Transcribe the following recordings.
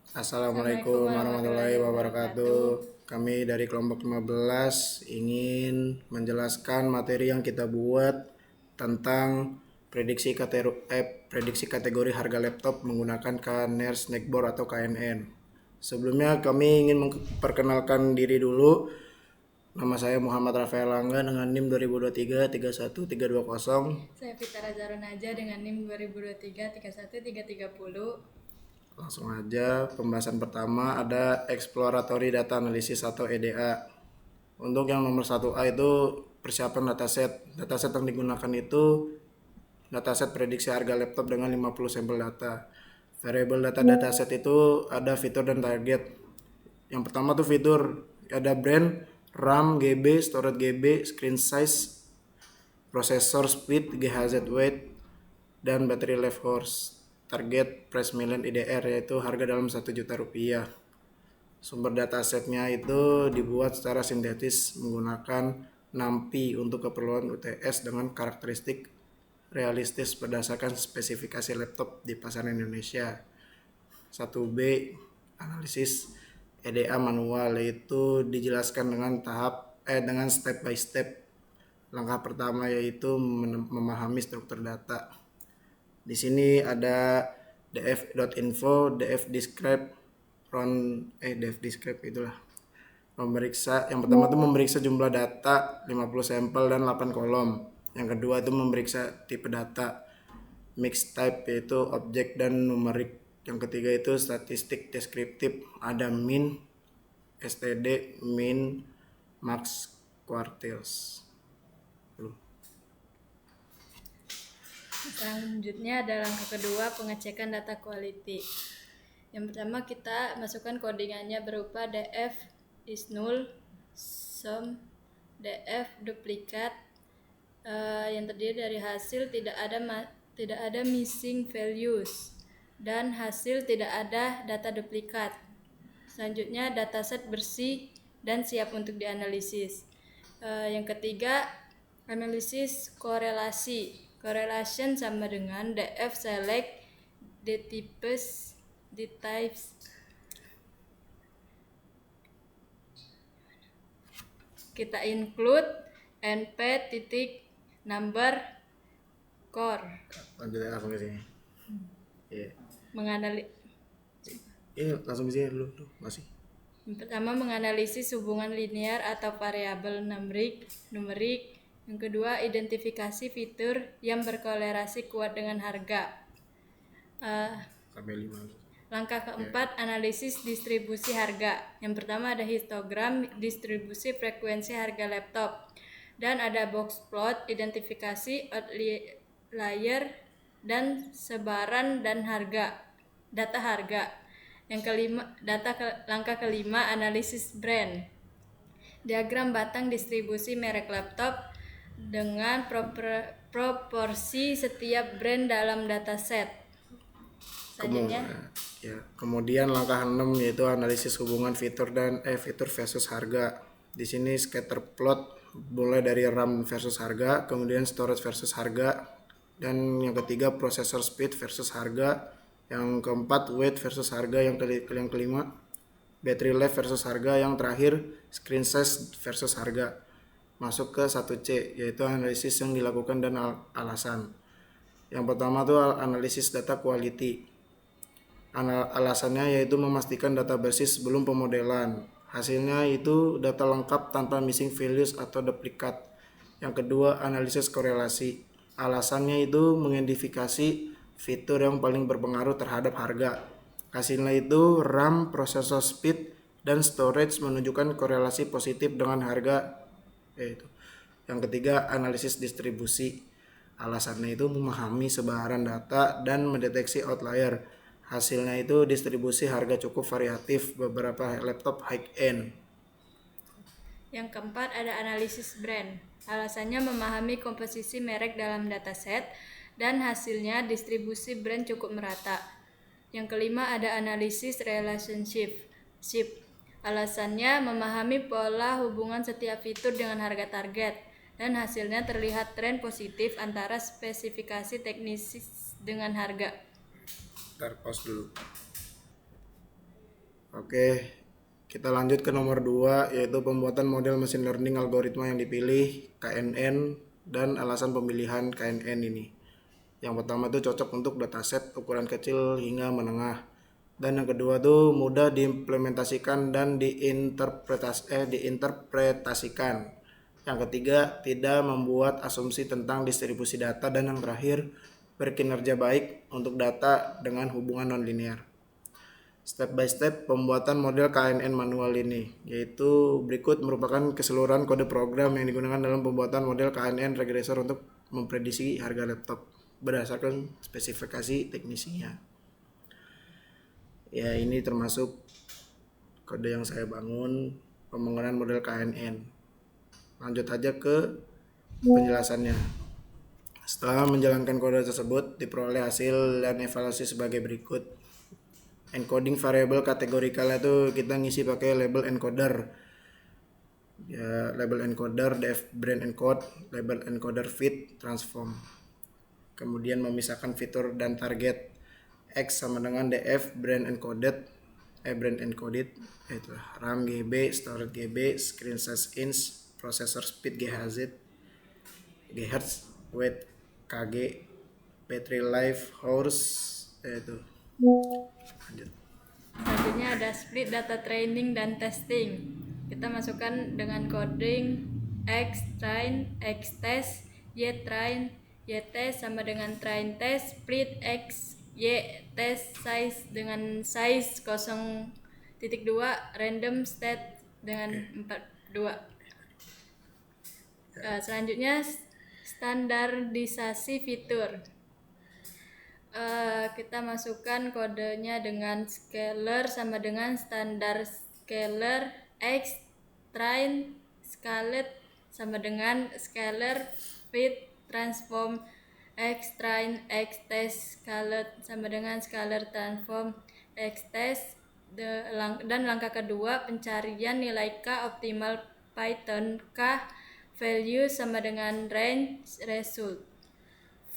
Assalamualaikum warahmatullahi wabarakatuh. Kami dari kelompok 15 ingin menjelaskan materi yang kita buat tentang prediksi kategori harga laptop menggunakan KNR Snackboard atau KNN. Sebelumnya kami ingin memperkenalkan diri dulu. Nama saya Muhammad Rafael Langga dengan NIM 2023 31320. Saya Fitara Zaronaja dengan NIM 2023 31330. Langsung aja, pembahasan pertama ada Exploratory Data Analysis atau EDA. Untuk yang nomor 1A itu persiapan dataset. Dataset yang digunakan itu dataset prediksi harga laptop dengan 50 sampel data. Variable dataset itu ada fitur dan target. Yang pertama tuh fitur, ada brand, RAM, GB, storage GB, screen size, processor speed, GHz weight, dan battery life horse. Target price million IDR yaitu harga dalam 1 juta rupiah. Sumber datasetnya itu dibuat secara sintetis menggunakan NumPy untuk keperluan UTS dengan karakteristik realistis berdasarkan spesifikasi laptop di pasaran Indonesia. 1B analisis EDA manual, yaitu dijelaskan dengan step by step. Langkah pertama yaitu memahami struktur data. Di sini ada df.info, dfdescribe, dfdescribe itulah. Yang pertama itu memeriksa jumlah data 50 sampel dan 8 kolom. Yang kedua itu memeriksa tipe data, mix type yaitu objek dan numerik. Yang ketiga itu statistik deskriptif, ada min, std, min, max, quartiles. Selanjutnya ada langkah kedua, pengecekan data quality. Yang pertama kita masukkan codingannya berupa df is null, sum, df duplikat yang terdiri dari hasil tidak ada missing values dan hasil tidak ada data duplikat. Selanjutnya dataset bersih dan siap untuk dianalisis. Yang ketiga, analisis korelasi. Correlation sama dengan df select dtypes kita include np titik number core. Lanjut langsung ke sini. Langsung ke sini dulu masih. Yang pertama menganalisis hubungan linear atau variabel numerik. Yang kedua, identifikasi fitur yang berkolerasi kuat dengan harga. Sampai 5. Langkah keempat, analisis distribusi harga. Yang pertama ada histogram distribusi frekuensi harga laptop. Dan ada box plot, identifikasi outlier dan sebaran dan data harga. Yang kelima, langkah kelima, analisis brand. Diagram batang distribusi merek laptop dengan proporsi setiap brand dalam dataset. Selanjutnya, kemudian langkah 6 yaitu analisis hubungan fitur versus harga. Di sini scatter plot mulai dari RAM versus harga, kemudian storage versus harga, dan yang ketiga processor speed versus harga, yang keempat weight versus harga, yang kelima battery life versus harga, yang terakhir screen size versus harga. Masuk ke 1C yaitu analisis yang dilakukan dan alasan. Yang pertama itu analisis data quality. Alasannya yaitu memastikan data bersih sebelum pemodelan. Hasilnya itu data lengkap tanpa missing values atau duplikat. Yang kedua, analisis korelasi. Alasannya itu mengidentifikasi fitur yang paling berpengaruh terhadap harga. Hasilnya itu RAM, processor speed, dan storage menunjukkan korelasi positif dengan harga. Yang ketiga, analisis distribusi. Alasannya itu memahami sebaran data dan mendeteksi outlier. Hasilnya itu distribusi harga cukup variatif beberapa laptop high-end. Yang keempat ada analisis brand. Alasannya memahami komposisi merek dalam dataset dan hasilnya distribusi brand cukup merata. Yang kelima ada analisis relationship. Alasannya memahami pola hubungan setiap fitur dengan harga target dan hasilnya terlihat tren positif antara spesifikasi teknis dengan harga. Pause dulu. Oke, kita lanjut ke nomor 2, yaitu pembuatan model machine learning algoritma yang dipilih, KNN, dan alasan pemilihan KNN ini. Yang pertama itu cocok untuk dataset ukuran kecil hingga menengah. Dan yang kedua itu mudah diimplementasikan dan diinterpretasikan. Yang ketiga, tidak membuat asumsi tentang distribusi data. Dan yang terakhir, berkinerja baik untuk data dengan hubungan nonlinear. Step by step pembuatan model KNN manual ini, yaitu berikut merupakan keseluruhan kode program yang digunakan dalam pembuatan model KNN regressor untuk memprediksi harga laptop berdasarkan spesifikasi teknisinya. Ya, ini termasuk kode yang saya bangun pembangunan model KNN. Lanjut aja ke penjelasannya. Setelah menjalankan kode tersebut, diperoleh hasil dan evaluasi sebagai berikut. Encoding variabel kategorikal itu kita ngisi pakai label encoder. Ya, label encoder def brand encode, label encoder fit transform. Kemudian memisahkan fitur dan target. X sama dengan df brand encoded, itulah RAM GB, storage GB, screen size inch, processor speed GHz, weight kg, battery life hours, itu. Lanjut. Selanjutnya ada split data training dan testing. Kita masukkan dengan coding X train, X test, Y train, Y test sama dengan train test, split X, Y test size dengan size 0.2, random state dengan 42. Selanjutnya standarisasi fitur. Kita masukkan kodenya dengan scalar sama dengan standar scalar, X train scalet sama dengan scalar fit transform, X train X test scalet sama dengan scalar transform X test. Dan langkah kedua, pencarian nilai K optimal Python K value sama dengan range result.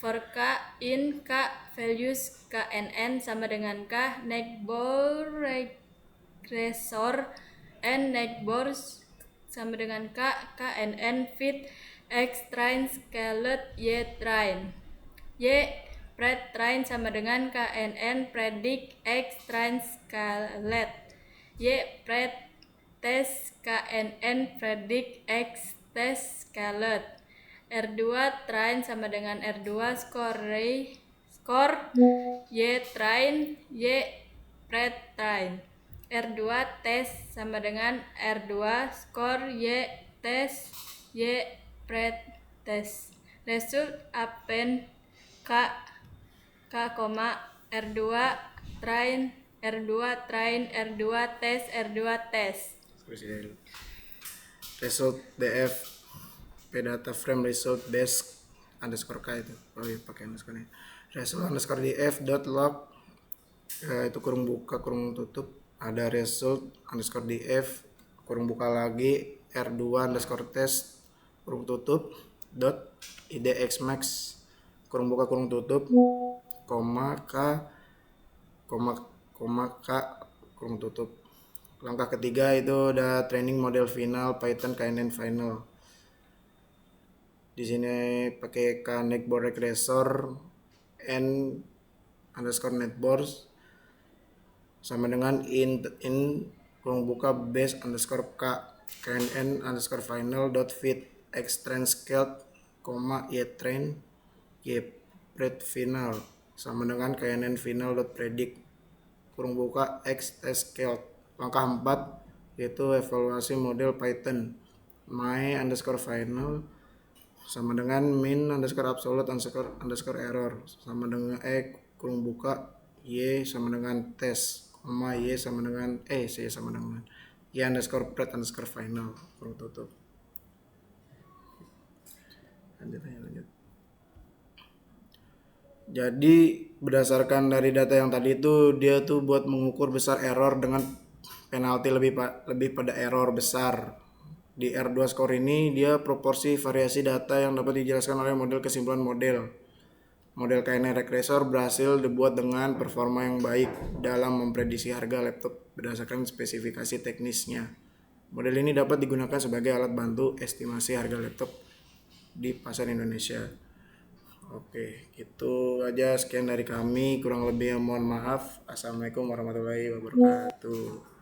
For K in K values KNN sama dengan K neighbor regressor N neighbors sama dengan K KNN fit X train scalet Y train Y pred train sama dengan KNN predict X train scalet Y pred test KNN predict X test scalet R2 train sama dengan R2 score Y train Y pred train R2 test sama dengan R2 score Y test Y pred test result append K R2 train R2 train R2 test R2 test. Result df data frame result base underscore k itu. Oh iya, pakai underscore nya. Result underscore df dot log, itu kurung buka kurung tutup, ada result underscore df kurung buka lagi r2 underscore test kurung tutup dot idx max kurung buka kurung tutup koma k kurung tutup. Langkah ketiga itu ada training model final Python KNN final. Di sini pakai neighbor regressor n underscore netboards sama dengan in kurung buka base underscore k knn underscore final dot fit x train scaled koma y train y pred final sama dengan knn final dot predict kurung buka x test scaled. Langkah 4 yaitu evaluasi model Python my underscore final sama dengan min underscore absolute underscore error sama dengan kurung buka y sama dengan tes koma y sama dengan c sama dengan y underscore pred underscore final kurung tutup. Lanjut. Jadi berdasarkan dari data yang tadi itu dia tuh buat mengukur besar error dengan penalti lebih pada error besar. Di R2 score ini dia proporsi variasi data yang dapat dijelaskan oleh model kesimpulan model. Model K9 Regressor berhasil dibuat dengan performa yang baik dalam memprediksi harga laptop berdasarkan spesifikasi teknisnya. Model ini dapat digunakan sebagai alat bantu estimasi harga laptop di pasar Indonesia. Oke, itu aja sekian dari kami. Kurang lebih mohon maaf. Assalamualaikum warahmatullahi wabarakatuh.